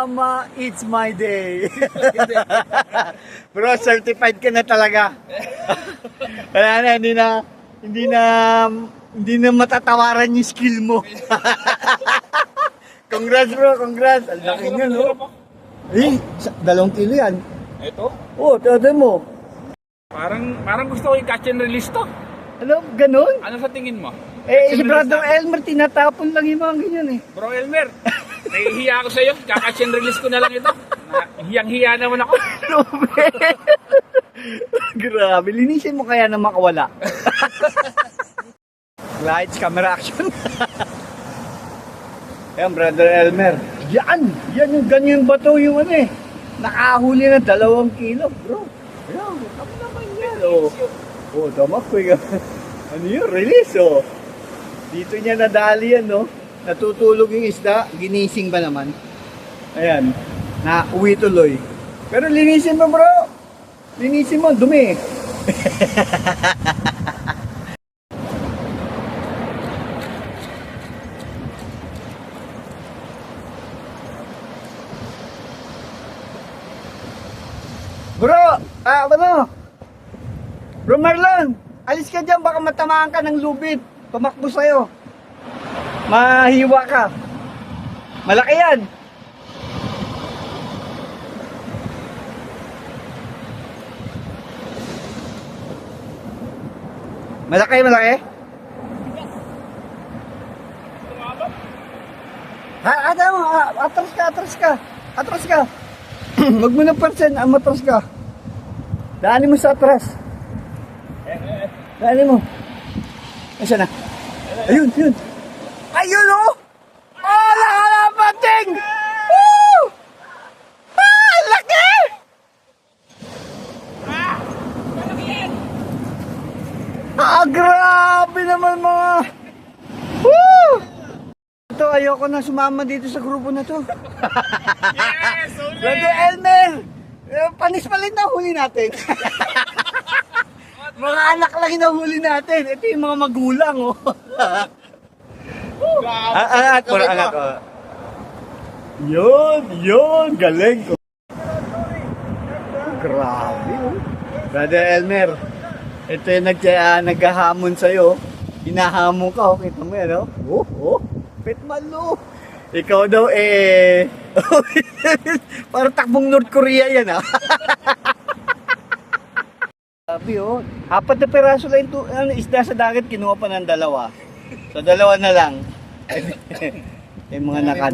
Mama, it's my day. Bro, certified ka na talaga. Wala na, hindi na matatawaran yung skill mo. Congrats bro, congrats. Ang laki nga, no? Eh, 2 kilo yan. Ito? Oo, tada mo. Parang gusto ko yung catch and release to. Ano, ganun? Ano sa tingin mo? Eh, Catch si and Brother release Elmer, tinatapon lang yung mga ganyan eh. Bro Elmer, nahihiya ako sa'yo. Kaka-catch and release ko na lang ito. Hiyang-hiya naman ako. Grabe, linisin mo kaya na makawala. Lights, camera, action. Ayan, Brother Elmer. Yan yung ganyan bato yung ano eh. Nakahuli na 2 kilo, bro. Ayan, tama naman yan, oh. Oh, tama ko yung, ano yun, release, oh. Dito niya nadali yan, no. Natutulog yung isda, ginising ba naman? Ayan, nauwi tuloy. Pero linisin mo, bro. Linisin mo, dumi. Bro, ano? Bro Marlon, alis ka dyan, baka matamaan ka ng lubid. Tumakbo sa'yo. Mahiwa ka. Malaki yan. Malaki? Atras ka. Wag mo ng persen, matras ka. Daanin mo sa atras. Daanin mo. Nasaan na? Ayun. Ayun, oh! Oh, nakalapating! Woo! Ah, laki! Grabe naman mga... Woo! Ito, ayoko na sumama dito sa grupo na to. Yes! Brother Elmer! Panis palit na huli natin. Mga anak lang hinahuli natin. Ito yung mga magulang, oh. Anak. Yun, galing. Grabe, oh. Brother Elmer, ito yung naghahamon sa'yo. Hinahamon ka, oh. Kita mo yan, oh. Oh, petmalo. Ikaw daw, parang takbong North Korea yan, ah. Sabi, oh. 4 na peraso lang ito, isda sa dagat, kinuha pa ng 2. So, 2 na lang. Yung mga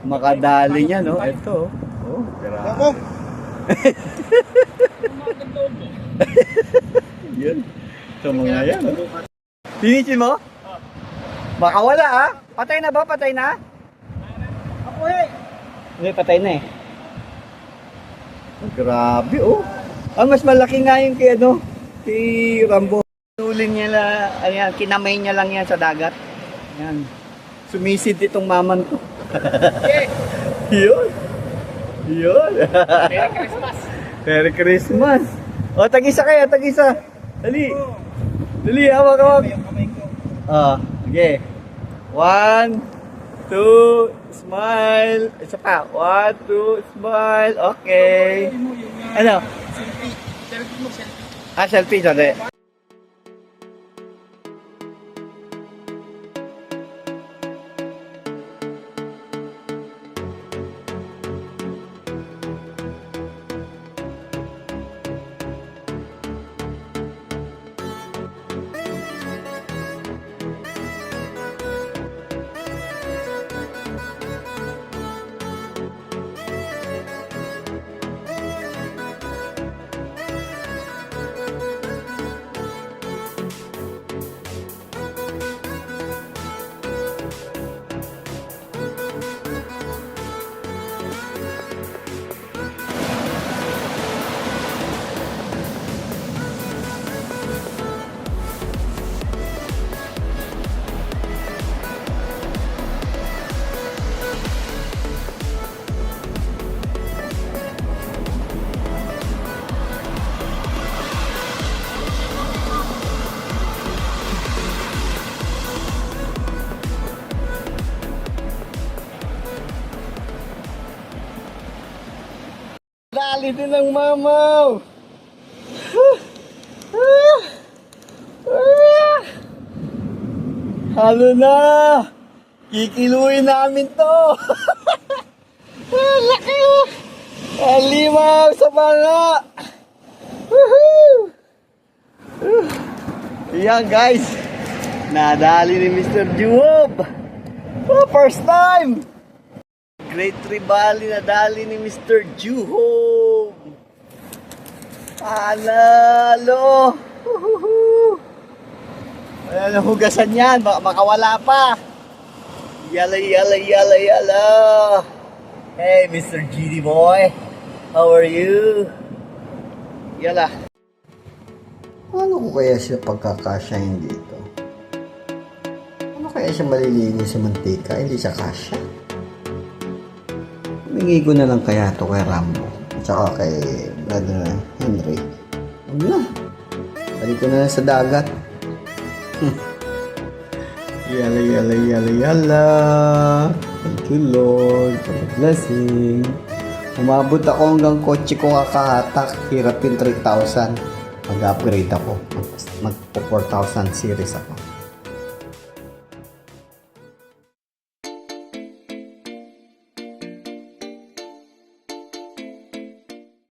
makadali niya, no? Ito, oh. Grabe. Yun. Ito mga yan, oh. Finisin mo? Baka wala, ah. Patay na ba? Patay na? Ako eh. Hindi, patay na eh. Oh, grabe, oh. Mas malaki nga yung kay Rambo. Tulin niya lang, kinamay niya lang yan sa dagat. Yan. Sumisid itong maman ko. Yun. Merry Christmas! Merry Christmas. O, tag-isa kayo, tag-isa. Dali, hawak. Okay. 1, 2, smile. Isa pa. 1, 2, smile. Okay. Ano? Selfie. Sorry. Ito ng mamaw. Halo na. Kikiluin namin to. Laki oh. Alimaw sa bala. Woohoo! Yan guys. Nadali ni Mr. Juwob. Oh, first time. Great Tribali nadali ni Mr. Juwob. Panalo. Woohoo! Ayan, hugasan yan. Baka makawala pa. Yala, yala, yala, yala. Hey, Mr. GD boy. How are you? Yala. Ano ko kaya siya pagkakasyahin dito? Ano kaya siya malilinis sa mantika? Hindi siya kasya. Humingi ko na lang kaya ito kay Rambo. At saka kay Brother Henry. Huwag na. Balik ko na lang sa dagat. Yala, yala, yala, yala. Thank you, Lord, for the blessing. Umabot ako hanggang kotse ko kakahatak. Hirap yung 3,000. Mag-upgrade ako. Mag-4,000 series ako.